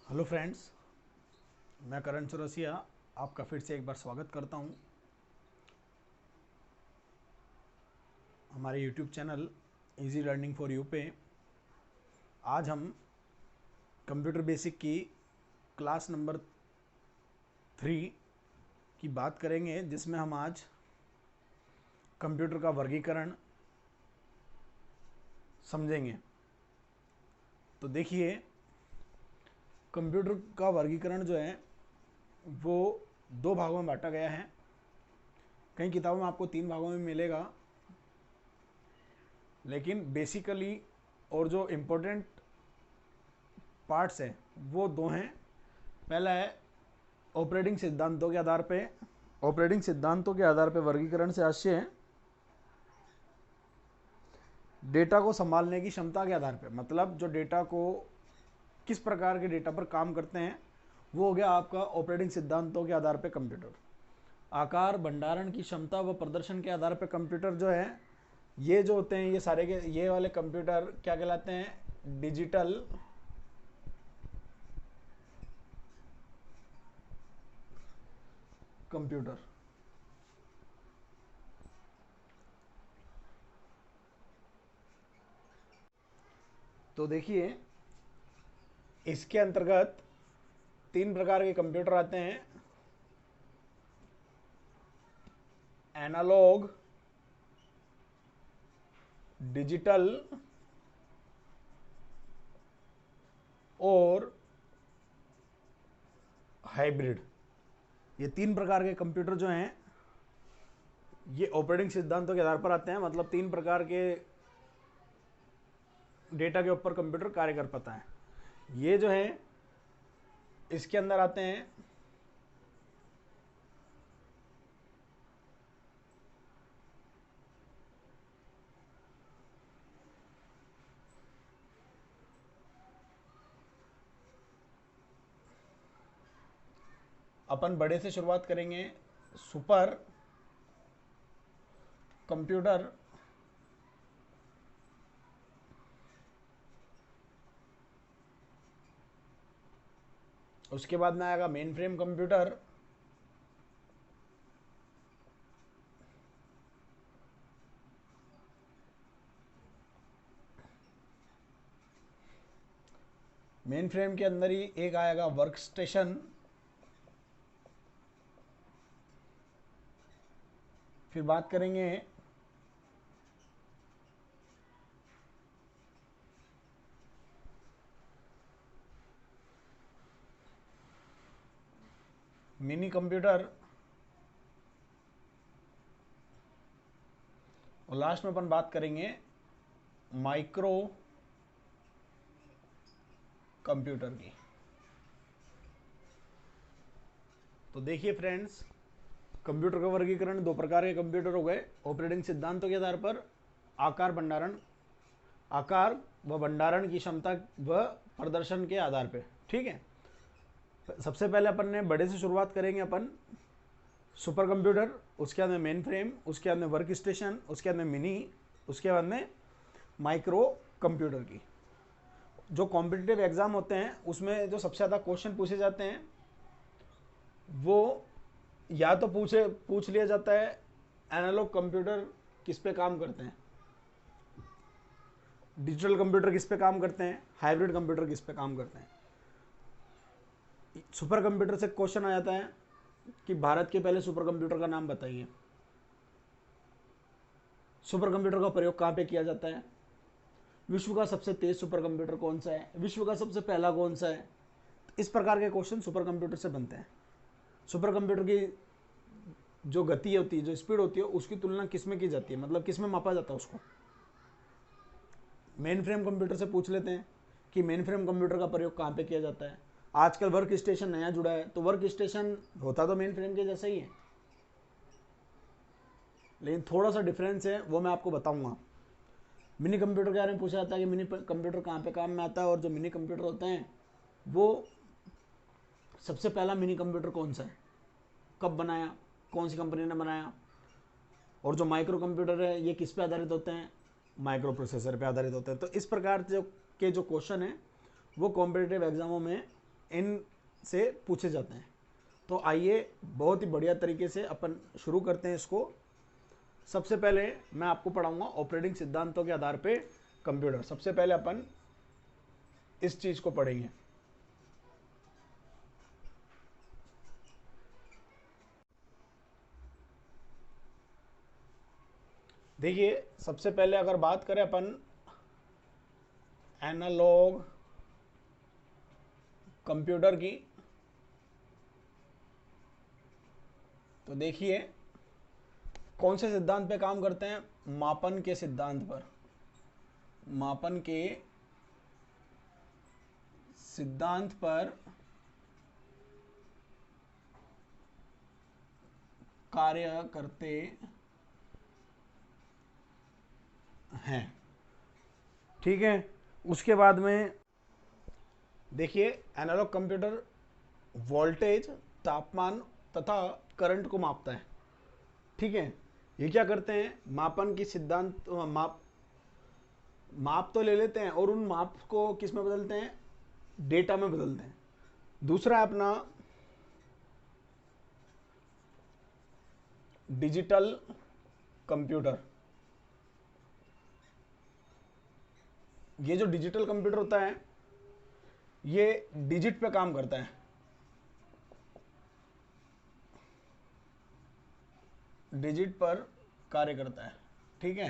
Hello friends, मैं करण चौरसिया आपका फिर से एक बार स्वागत करता हूं हमारे YouTube channel easy learning for you पे। आज हम कंप्यूटर बेसिक की क्लास नंबर 3 की बात करेंगे, जिसमें हम आज कंप्यूटर का वर्गीकरण समझेंगे। तो देखिए, कंप्यूटर का वर्गीकरण जो है वो दो भागों में बांटा गया है। कई किताबों में आपको 3 भागों में मिलेगा, लेकिन बेसिकली और जो इम्पोर्टेंट पार्ट्स हैं वो दो हैं। पहला है ऑपरेटिंग सिद्धांतों के आधार पे। ऑपरेटिंग सिद्धांतों के आधार पे वर्गीकरण से आशय है डेटा को संभालने की क्षमता के आधार पे, मतलब जो डेटा को किस प्रकार के डेटा पर काम करते हैं वो हो गया आपका ऑपरेटिंग सिद्धांतों के आधार पे कंप्यूटर। आकार, भंडारण की क्षमता व प्रदर्शन के आधार पे कंप्यूटर जो है, ये जो होते हैं ये सारे के ये वाले कंप्यूटर क्या कहलाते हैं? Digital computer. तो देखिए, इसके अंतर्गत 3 प्रकार के कंप्यूटर आते हैं: एनालॉग, डिजिटल और हाइब्रिड। ये 3 प्रकार के कंप्यूटर जो हैं ये ऑपरेटिंग सिद्धांतों के आधार पर आते हैं, मतलब 3 प्रकार के डेटा के ऊपर कंप्यूटर कार्य कर पाता है। ये जो है इसके अंदर आते हैं अपन बड़े से शुरुआत करेंगे। सुपर कंप्यूटर, उसके बाद में आएगा main frame computer, main frame के अंदर ही एक आएगा वर्क स्टेशन, फिर बात करेंगे मिनी कंप्यूटर, और लास्ट में अपन बात करेंगे माइक्रो कंप्यूटर की। तो देखिए फ्रेंड्स, कंप्यूटर का वर्गीकरण 2 प्रकार के कंप्यूटर हो गए ऑपरेटिंग सिद्धांतों के आधार पर। आकार भंडारण आकार व भंडारण की क्षमता व प्रदर्शन के आधार पे, ठीक है। सबसे पहले अपन ने बड़े से शुरुआत करेंगे अपन सुपर कंप्यूटर, उसके बाद में मेन फ्रेम, उसके बाद में वर्क स्टेशन, उसके बाद में मिनी, उसके बाद में माइक्रो कंप्यूटर की। जो कॉम्पिटिटिव एग्जाम होते हैं उसमें जो सबसे ज़्यादा क्वेश्चन पूछे जाते हैं वो या तो पूछ लिया जाता है एनालॉग कंप्यूटर किस पे काम करते हैं, डिजिटल कंप्यूटर किस पे काम करते हैं, हाइब्रिड कंप्यूटर किस पे काम करते हैं। सुपर कंप्यूटर से क्वेश्चन आ जाता है कि भारत के पहले सुपर कंप्यूटर का नाम बताइए, सुपर कंप्यूटर का प्रयोग कहाँ पे किया जाता है, विश्व का सबसे तेज सुपर कंप्यूटर कौन सा है, विश्व का सबसे पहला कौन सा है। इस प्रकार के क्वेश्चन सुपर कंप्यूटर से बनते हैं। सुपर कंप्यूटर की जो गति होती है, जो स्पीड होती है, उसकी तुलना किस में की जाती है, मतलब किस में मापा जाता है उसको। मेन फ्रेम कंप्यूटर से पूछ लेते हैं कि मेन फ्रेम कंप्यूटर का प्रयोग कहाँ पे किया जाता है। आजकल वर्क स्टेशन नया जुड़ा है, तो वर्क स्टेशन होता तो मेन फ्रेम के जैसा ही है, लेकिन थोड़ा सा डिफरेंस है, वो मैं आपको बताऊंगा। मिनी कंप्यूटर के बारे में पूछा जाता है कि मिनी कंप्यूटर कहाँ पे काम में आता है, और जो मिनी कंप्यूटर होते हैं वो सबसे पहला मिनी कंप्यूटर कौन सा है, कब बनाया, कौन सी कंपनी ने बनाया। और जो माइक्रो कंप्यूटर है ये किस पे आधारित होते हैं, माइक्रो प्रोसेसर पे आधारित होते हैं। तो इस प्रकार जो के जो क्वेश्चन है वो कॉम्पिटिटिव एग्जामों में इन से पूछे जाते हैं। तो आइए बहुत ही बढ़िया तरीके से अपन शुरू करते हैं इसको। सबसे पहले मैं आपको पढ़ाऊंगा ऑपरेटिंग सिद्धांतों के आधार पे कंप्यूटर। सबसे पहले अपन इस चीज को पढ़ेंगे। देखिए, सबसे पहले अगर बात करें अपन एनालॉग कंप्यूटर की, तो देखिए कौन से सिद्धांत पे काम करते हैं? मापन के सिद्धांत पर। मापन के सिद्धांत पर कार्य करते हैं। ठीक है, उसके बाद में देखिए एनालॉग कंप्यूटर वोल्टेज, तापमान तथा करंट को मापता है। ठीक है, ये क्या करते हैं? मापन की सिद्धांत माप तो ले लेते हैं और उन माप को किस में बदलते हैं? डेटा में बदलते हैं। दूसरा है अपना डिजिटल कंप्यूटर। ये जो डिजिटल कंप्यूटर होता है ये डिजिट पे काम करता है। डिजिट पर कार्य करता है। ठीक है,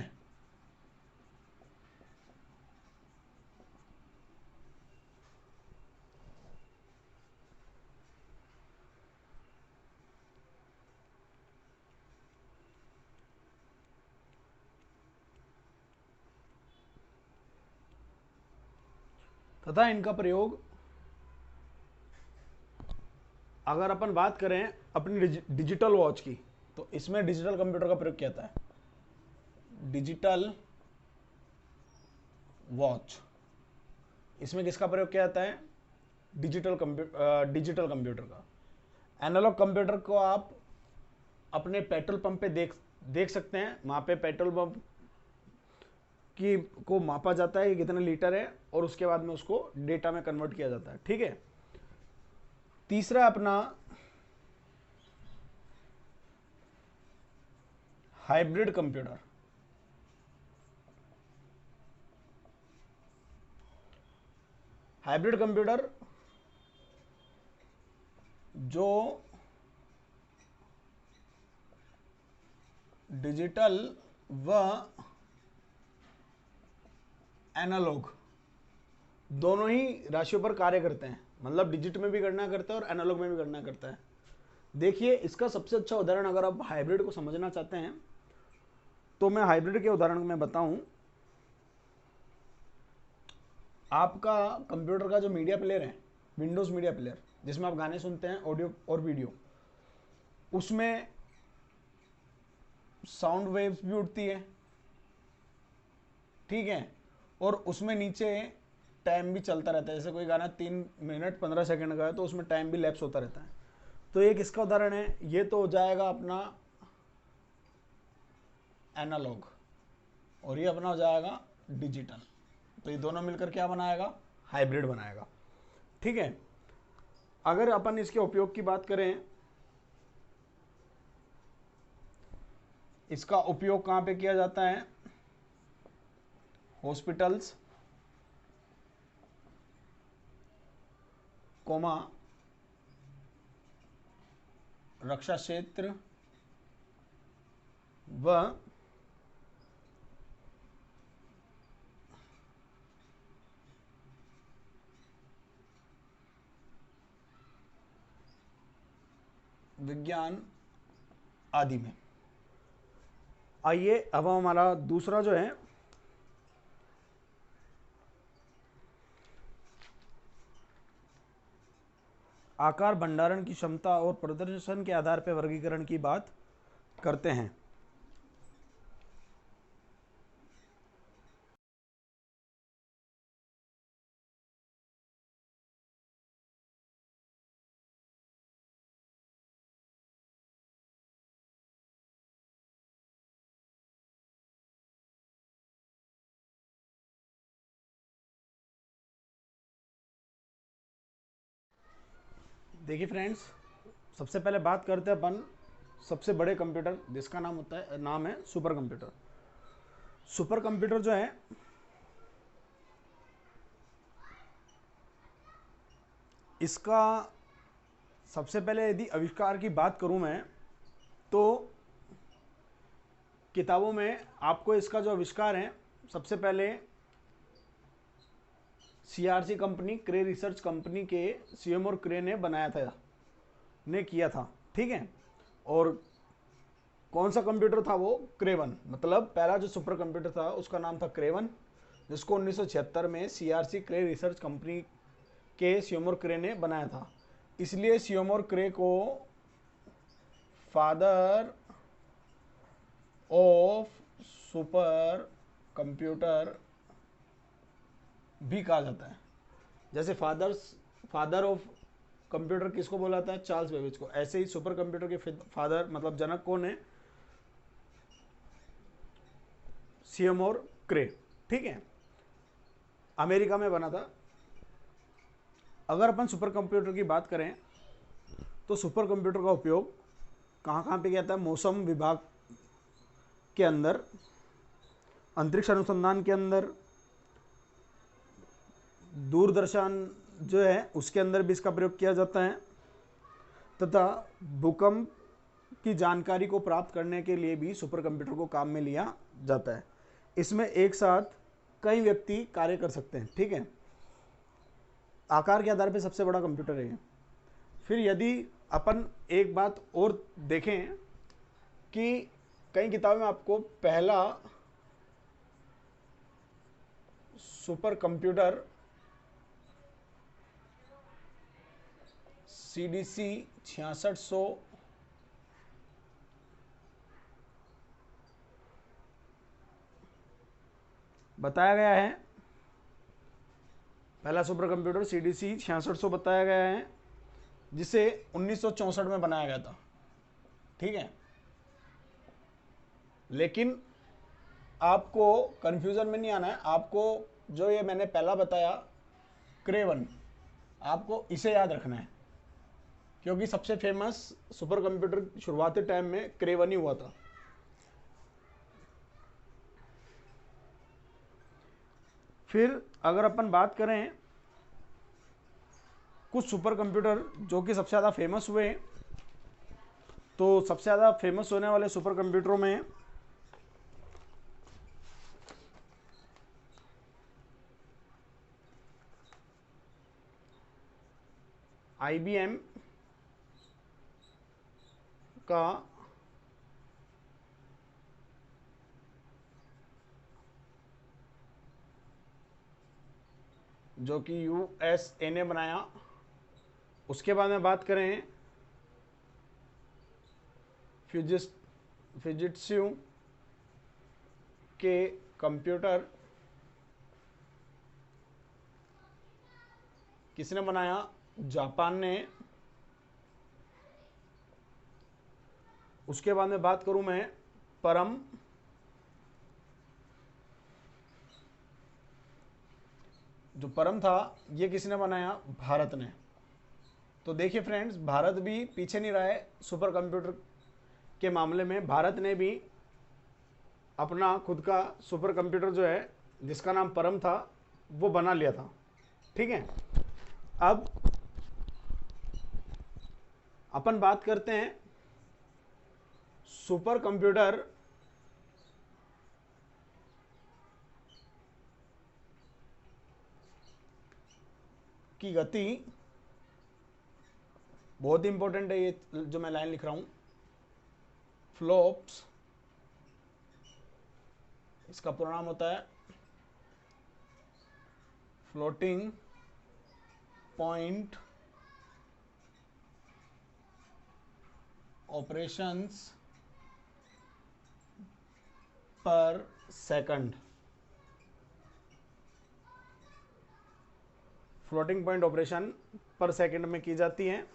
तथा इनका प्रयोग अगर अपन बात करें अपनी डिजिटल वॉच की, तो इसमें डिजिटल कंप्यूटर का प्रयोग किया जाता है। डिजिटल वॉच, इसमें किसका प्रयोग किया जाता है? डिजिटल कंप्यूटर का। एनालॉग कंप्यूटर को आप अपने पेट्रोल पंप पे देख सकते हैं। वहां पे पेट्रोल पंप की को मापा जाता है कि कितना लीटर है और उसके बाद में उसको डेटा में कन्वर्ट किया जाता है। ठीक है, तीसरा अपना हाइब्रिड कंप्यूटर। हाइब्रिड कंप्यूटर जो डिजिटल व एनालॉग दोनों ही राशियों पर कार्य करते हैं। मतलब डिजिट में भी गणना करते हैं और एनालॉग में भी गणना करता है। देखिए, इसका सबसे अच्छा उदाहरण अगर आप हाइब्रिड को समझना चाहते हैं तो मैं हाइब्रिड के उदाहरण में बताऊं। आपका कंप्यूटर का जो मीडिया प्लेयर है, विंडोज मीडिया प्लेयर, जिसमें आप गाने सुनते हैं, ऑडियो और वीडियो, उसमें साउंड वेव्स भी उठती है। ठीक है, और उसमें नीचे टाइम भी चलता रहता है। जैसे कोई गाना 3 मिनट 15 सेकंड का है तो उसमें टाइम भी लैप्स होता रहता है। तो एक इसका उदाहरण है। ये तो हो जाएगा अपना एनालॉग और ये अपना हो जाएगा डिजिटल। तो ये दोनों मिलकर क्या बनाएगा? हाइब्रिड बनाएगा। ठीक है, अगर अपन इसके उपयोग की बात करें, इसका उपयोग कहां पे किया जाता है? हॉस्पिटल्स, कोमा रक्षा क्षेत्र व विज्ञान आदि में। आइए अब हमारा दूसरा जो है आकार, भंडारण की क्षमता और प्रदर्शन के आधार पर वर्गीकरण की बात करते हैं। देखिए फ्रेंड्स, सबसे पहले बात करते हैं अपन सबसे बड़े कंप्यूटर जिसका नाम है सुपर कंप्यूटर। सुपर कंप्यूटर जो है इसका सबसे पहले यदि आविष्कार की बात करूं मैं, तो किताबों में आपको इसका जो आविष्कार है सबसे पहले सीआरसी कंपनी, क्रे रिसर्च कंपनी के सीएमओर क्रे ने बनाया था, ने किया था। ठीक है, और कौन सा कंप्यूटर था वो? क्रेवन। मतलब पहला जो सुपर कंप्यूटर था उसका नाम था क्रेवन, जिसको 1976 में सीआरसी क्रे रिसर्च कंपनी के सीएमओर क्रे ने बनाया था। इसलिए सीएमओर क्रे को फादर ऑफ सुपर कंप्यूटर भी कहा जाता है। जैसे फादर ऑफ कंप्यूटर किसको बोला जाता है? चार्ल्स बेबेज को। ऐसे ही सुपर कंप्यूटर के फादर मतलब जनक कौन है? सीएमओर क्रे। ठीक है, अमेरिका में बना था। अगर अपन सुपर कंप्यूटर की बात करें तो सुपर कंप्यूटर का उपयोग कहाँ कहाँ पे किया जाता है? मौसम विभाग के अंदर, अंतरिक्ष अनुसंधान के अंदर, दूरदर्शन जो है उसके अंदर भी इसका प्रयोग किया जाता है, तथा भूकंप की जानकारी को प्राप्त करने के लिए भी सुपर कंप्यूटर को काम में लिया जाता है। इसमें एक साथ कई व्यक्ति कार्य कर सकते हैं। ठीक है, आकार के आधार पर सबसे बड़ा कंप्यूटर है। फिर यदि अपन एक बात और देखें कि कई किताबों में आपको पहला सुपर कंप्यूटर सीडीसी 6600 बताया गया है। पहला सुपर कंप्यूटर सीडीसी 6600 बताया गया है, जिसे 1964 में बनाया गया था। ठीक है, लेकिन आपको कंफ्यूजन में नहीं आना है। आपको जो ये मैंने पहला बताया क्रेवन, आपको इसे याद रखना है, क्योंकि सबसे फेमस सुपर कंप्यूटर शुरुआती टाइम में क्रेवन ही हुआ था। फिर अगर अपन बात करें कुछ सुपर कंप्यूटर जो कि सबसे ज़्यादा फेमस हुए, तो सबसे ज़्यादा फेमस होने वाले सुपर कंप्यूटरों में आईबीएम का जो कि यूएसए ने बनाया। उसके बाद में बात करें फिजिट्सू के कंप्यूटर किसने बनाया? जापान ने। उसके बाद में बात करूं मैं परम, जो परम था ये किसने बनाया? भारत ने। तो देखिए फ्रेंड्स, भारत भी पीछे नहीं रहा है सुपर कंप्यूटर के मामले में। भारत ने भी अपना खुद का सुपर कंप्यूटर जो है जिसका नाम परम था वो बना लिया था। ठीक है, अब अपन बात करते हैं सुपर कंप्यूटर की गति। बहुत इंपॉर्टेंट है ये जो मैं लाइन लिख रहा हूं, फ्लॉप्स, इसका पूरा नाम होता है फ्लोटिंग पॉइंट ऑपरेशंस पर सेकंड। फ्लोटिंग पॉइंट ऑपरेशन पर सेकंड में की जाती है।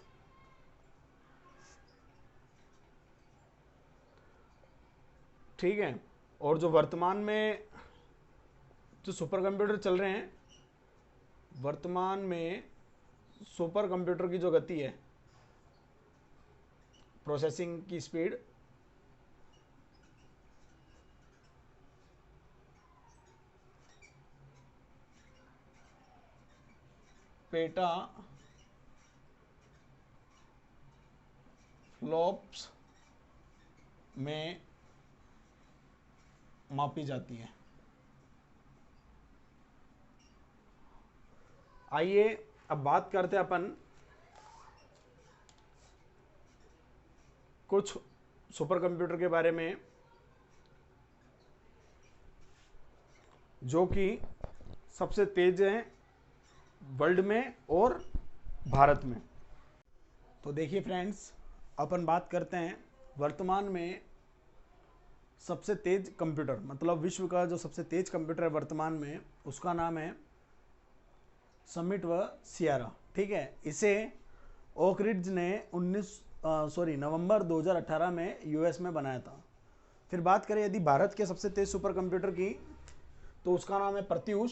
ठीक है, और जो वर्तमान में जो सुपर कंप्यूटर चल रहे हैं, वर्तमान में सुपर कंप्यूटर की जो गति है प्रोसेसिंग की स्पीड, पेटा फ्लॉप्स में मापी जाती है। आइए अब बात करते हैं अपन कुछ सुपर कंप्यूटर के बारे में जो कि सबसे तेज हैं वर्ल्ड में और भारत में। तो देखिए फ्रेंड्स, अपन बात करते हैं वर्तमान में सबसे तेज कंप्यूटर, मतलब विश्व का जो सबसे तेज कंप्यूटर है वर्तमान में, उसका नाम है समिट व सियारा। ठीक है, इसे ओक रिड्ज ने नवंबर 2018 में यूएस में बनाया था। फिर बात करें यदि भारत के सबसे तेज सुपर कंप्यूटर की, तो उसका नाम है प्रत्यूष,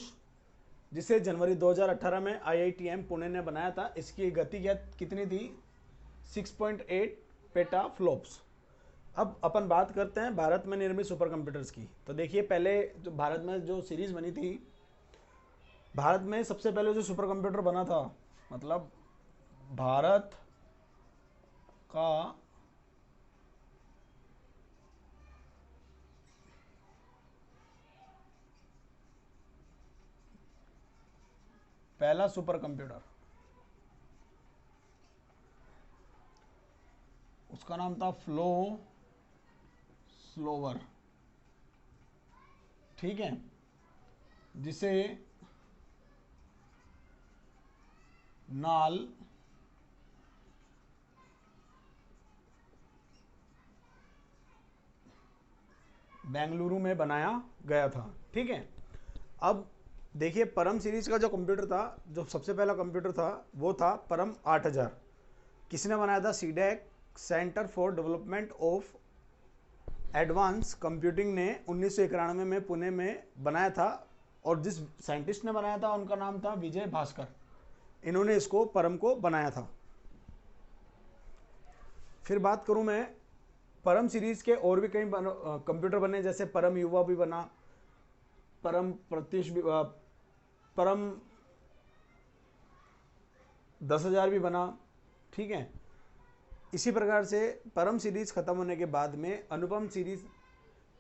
जिसे जनवरी 2018 में आईआईटीएम पुणे ने बनाया था। इसकी गति कितनी थी? 6.8 पेटा फ्लॉप्स। अब अपन बात करते हैं भारत में निर्मित सुपर कंप्यूटर्स की। तो देखिए, पहले जो भारत में जो सीरीज बनी थी, भारत में सबसे पहले जो सुपर कंप्यूटर बना था, मतलब भारत का पहला सुपर कंप्यूटर, उसका नाम था फ्लो स्लोवर। ठीक है, जिसे नाल बेंगलुरु में बनाया गया था। ठीक है, अब देखिए परम सीरीज का जो कंप्यूटर था, जो सबसे पहला कंप्यूटर था, वो था परम 8000। किसने बनाया था? CDAC, centre for development of advance computing ने 1991 में पुणे में बनाया था। और जिस साइंटिस्ट ने बनाया था उनका नाम था विजय भास्कर। इन्होंने इसको परम को बनाया था। फिर बात करूं मैं, परम सीरीज के और भी कई कंप्यूटर बने, जैसे परम युवा भी बना, परम प्रत्युष भी, परम 10,000 भी बना। ठीक है, इसी प्रकार से परम सीरीज खत्म होने के बाद में अनुपम सीरीज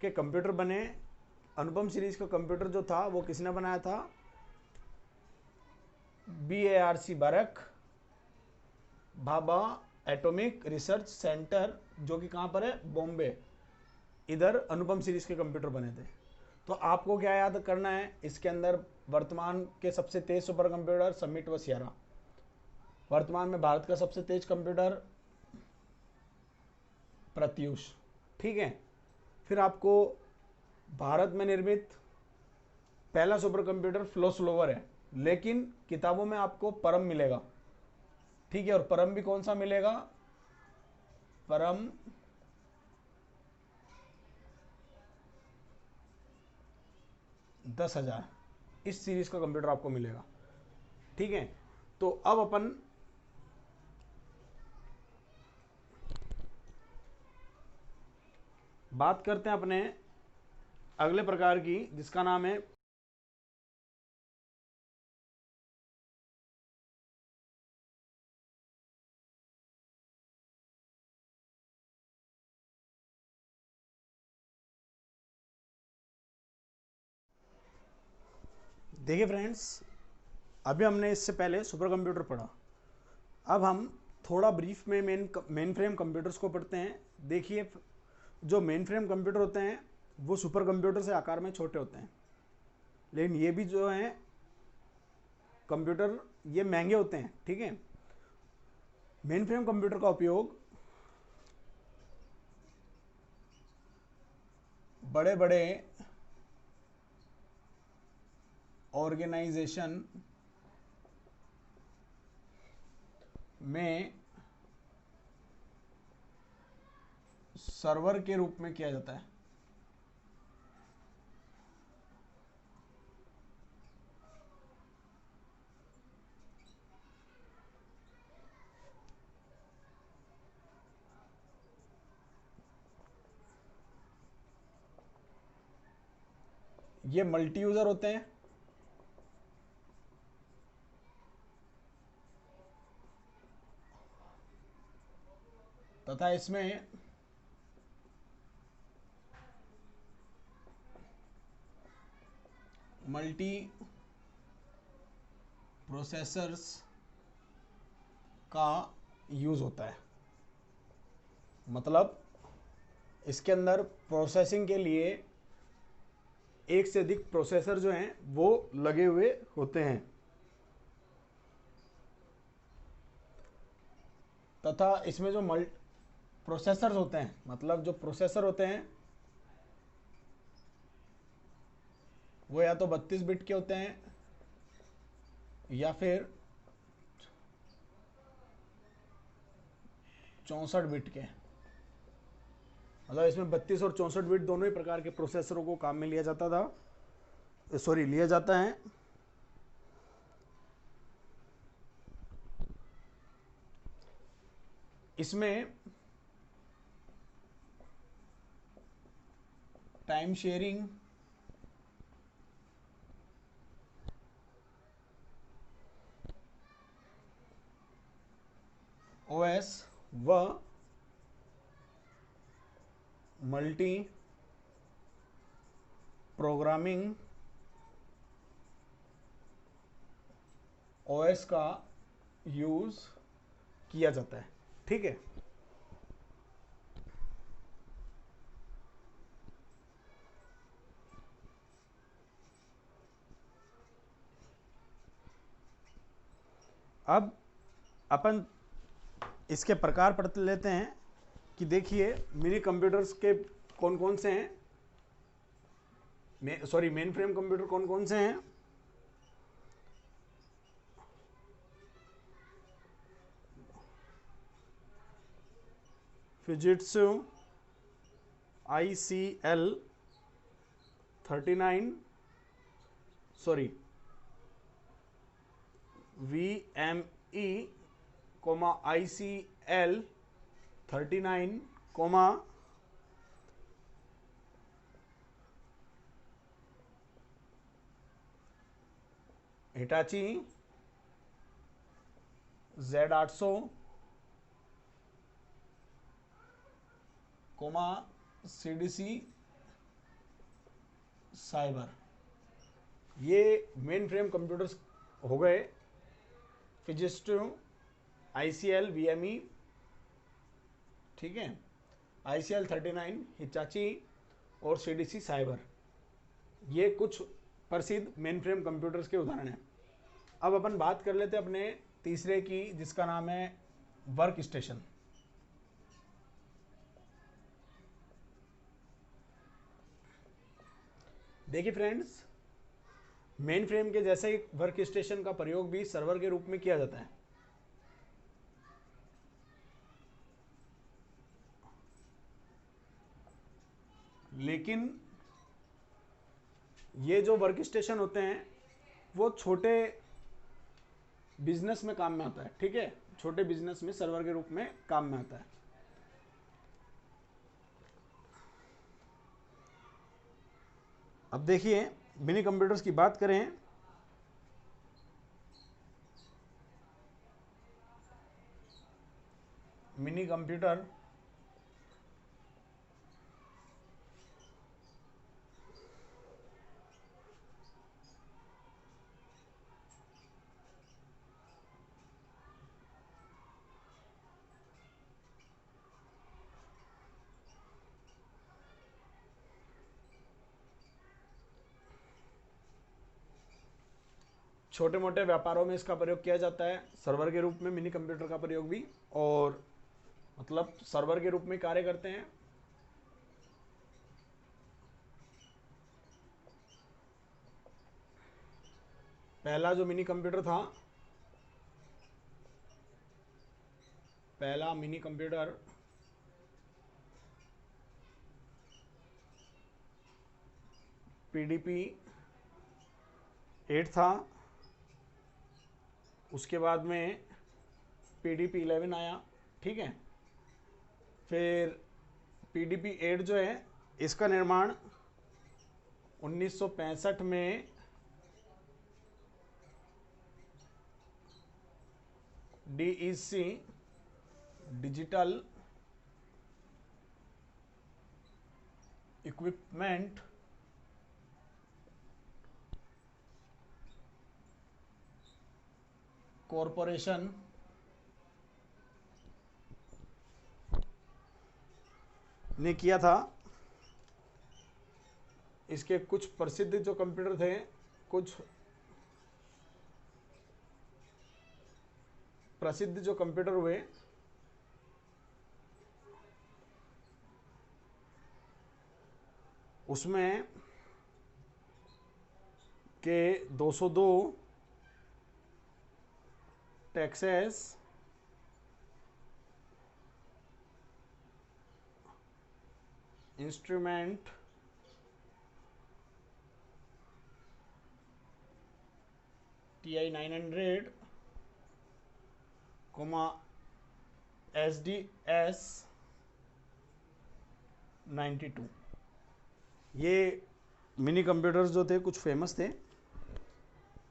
के कंप्यूटर बने। अनुपम सीरीज का कंप्यूटर जो था वो किसने बनाया था? BARC बारक भाभा एटॉमिक रिसर्च सेंटर, जो कि कहाँ पर है? बॉम्बे। इधर अनुपम सीरीज के कंप्यूटर बने थे। तो आपको क्या याद करना है इसके अंदर? वर्तमान के सबसे तेज सुपर कंप्यूटर समिट व सियारा। वर्तमान में भारत का सबसे तेज कंप्यूटर प्रत्यूष। ठीक है, फिर आपको भारत में निर्मित पहला सुपर कंप्यूटर फ्लो स्लोवर है, लेकिन किताबों में आपको परम मिलेगा। ठीक है, और परम भी कौन सा मिलेगा? परम 10,000, इस सीरीज का कंप्यूटर आपको मिलेगा। ठीक है, तो अब अपन बात करते हैं अपने अगले प्रकार की, जिसका नाम है देखिए फ्रेंड्स, अभी हमने इससे पहले सुपर कंप्यूटर पढ़ा। अब हम थोड़ा ब्रीफ में मेन फ्रेम कंप्यूटर्स को पढ़ते हैं। देखिए, जो मेन फ्रेम कंप्यूटर होते हैं वो सुपर कंप्यूटर से आकार में छोटे होते हैं, लेकिन ये भी जो हैं कंप्यूटर, ये महंगे होते हैं। ठीक है, मेन फ्रेम कंप्यूटर का उपयोग बड़े बड़े ऑर्गेनाइजेशन में सर्वर के रूप में किया जाता है। ये मल्टी यूजर होते हैं, तथा इसमें मल्टी प्रोसेसर्स का यूज होता है। मतलब इसके अंदर प्रोसेसिंग के लिए एक से अधिक प्रोसेसर जो हैं वो लगे हुए होते हैं, तथा इसमें जो प्रोसेसर्स होते हैं, मतलब जो प्रोसेसर होते हैं वो या तो 32 बिट के होते हैं या फिर 64 बिट के। मतलब इसमें 32 और 64 बिट दोनों ही प्रकार के प्रोसेसरों को काम में लिया जाता था, सॉरी लिया जाता है। इसमें टाइम शेयरिंग, ओएस व मल्टी प्रोग्रामिंग ओएस का यूज किया जाता है। ठीक है, अब अपन इसके प्रकार पढ़ लेते हैं कि देखिए मिनी कंप्यूटर्स के कौन कौन से हैं, मेन फ्रेम कंप्यूटर कौन कौन से हैं। फिजिट्सु ICL 39, sorry VME ICL 39, Hitachi Z800, CDC cyber. ये मेन फ्रेम कंप्यूटर्स हो गए। फिजिस्टो ICL VME, ठीक है, ICL 39, हिटाची और CDC साइबर, ये कुछ प्रसिद्ध मेन फ्रेम कंप्यूटर्स के उदाहरण हैं। अब अपन बात कर लेते हैं अपने तीसरे की, जिसका नाम है वर्क स्टेशन। देखिए फ्रेंड्स, मेन फ्रेम के जैसे ही वर्क स्टेशन का प्रयोग भी सर्वर के रूप में किया जाता है। लेकिन ये जो वर्क स्टेशन होते हैं वो छोटे बिजनेस में काम में आता है। ठीक है, छोटे बिजनेस में सर्वर के रूप में काम में आता है। अब देखिए मिनी कंप्यूटर्स की बात करें, मिनी कंप्यूटर छोटे मोटे व्यापारों में इसका प्रयोग किया जाता है, सर्वर के रूप में मिनी कंप्यूटर का प्रयोग भी, और मतलब सर्वर के रूप में कार्य करते हैं। पहला जो मिनी कंप्यूटर था, पहला मिनी कंप्यूटर PDP 8 था। उसके बाद में PDP 11 आया। ठीक है, फिर PDP 8 जो है इसका निर्माण 1965 में DEC डिजिटल इक्विपमेंट कॉरपोरेशन ने किया था। इसके कुछ प्रसिद्ध जो कंप्यूटर थे, कुछ प्रसिद्ध जो कंप्यूटर हुए, उसमें के 202 टेक्सास इंस्ट्रूमेंट TI 900 SDS 92, ये मिनी कंप्यूटर्स जो थे कुछ फेमस थे।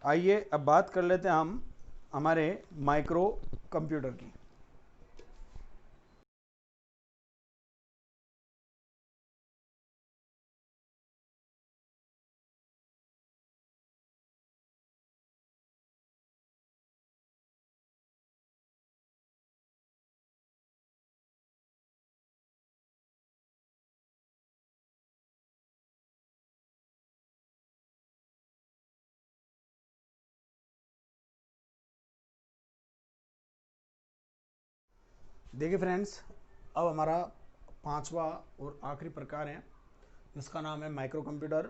आइए अब बात कर लेते हैं हम हमारे माइक्रो कंप्यूटर की। देखिए फ्रेंड्स, अब हमारा पांचवा और आखिरी प्रकार है, जिसका नाम है माइक्रो कंप्यूटर।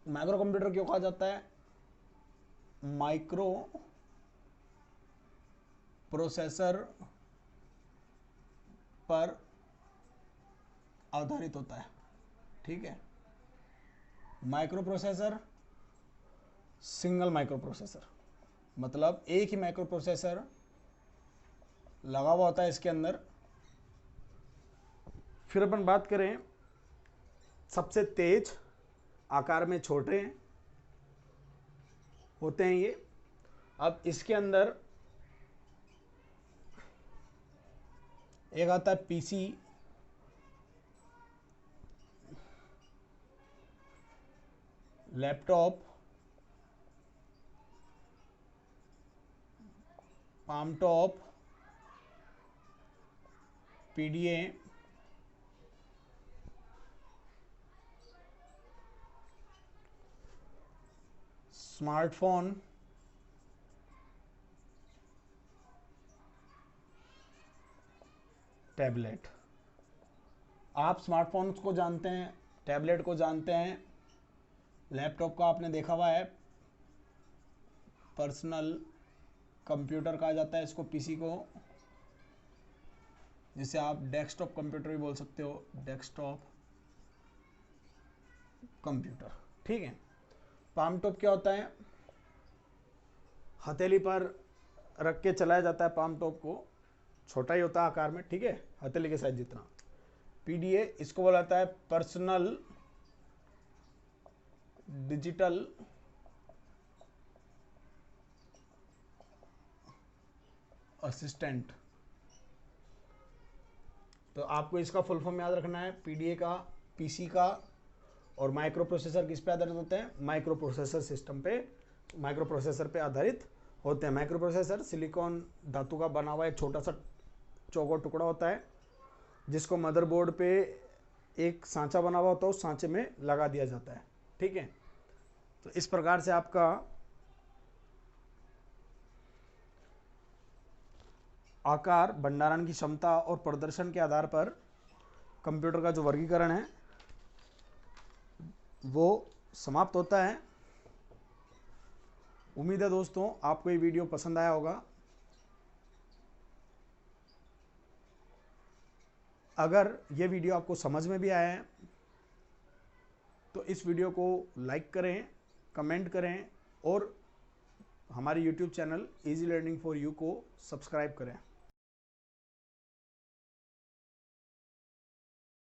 माइक्रो कंप्यूटर क्यों कहा जाता है? माइक्रो प्रोसेसर पर आधारित होता है। ठीक है, micro processor, single micro processor, मतलब एक ही माइक्रो प्रोसेसर लगा हुआ होता है इसके अंदर। फिर अपन बात करें, सबसे तेज, आकार में छोटे होते हैं ये। अब इसके अंदर एक आता है PC, laptop, palm top, PDA, smartphone, tablet. आप स्मार्टफोन्स को जानते हैं, टैबलेट को जानते हैं, लैपटॉप का आपने देखा हुआ है, पर्सनल कंप्यूटर कहा जाता है इसको, पीसी को, जिसे आप डेस्कटॉप कंप्यूटर भी बोल सकते हो, डेस्कटॉप कंप्यूटर। ठीक है, पाम टॉप क्या होता है? हथेली पर रख के चलाया जाता है पाम टॉप को, छोटा ही होता है आकार में, ठीक है, हथेली के साइज जितना। PDA इसको बोला जाता है पर्सनल डिजिटल असिस्टेंट। तो आपको इसका फुल फॉर्म याद रखना है, PDA का, PC का, और माइक्रो प्रोसेसर किस पे आधारित होते हैं? माइक्रो प्रोसेसर सिस्टम पे, माइक्रो प्रोसेसर पे आधारित होते हैं। माइक्रो प्रोसेसर सिलिकॉन धातु का बना हुआ एक छोटा सा चौकोर टुकड़ा होता है, जिसको मदरबोर्ड पे एक सांचा बना हुआ होता है, उस सांचे में लगा दिया जाता है। ठीक है, तो इस प्रकार से आपका आकार, भंडारण की क्षमता और प्रदर्शन के आधार पर कंप्यूटर का जो वर्गीकरण है वो समाप्त होता है। उम्मीद है दोस्तों आपको ये वीडियो पसंद आया होगा। अगर ये वीडियो आपको समझ में भी आया है तो इस वीडियो को लाइक करें, कमेंट करें और हमारे YouTube channel easy learning for you को सब्सक्राइब करें।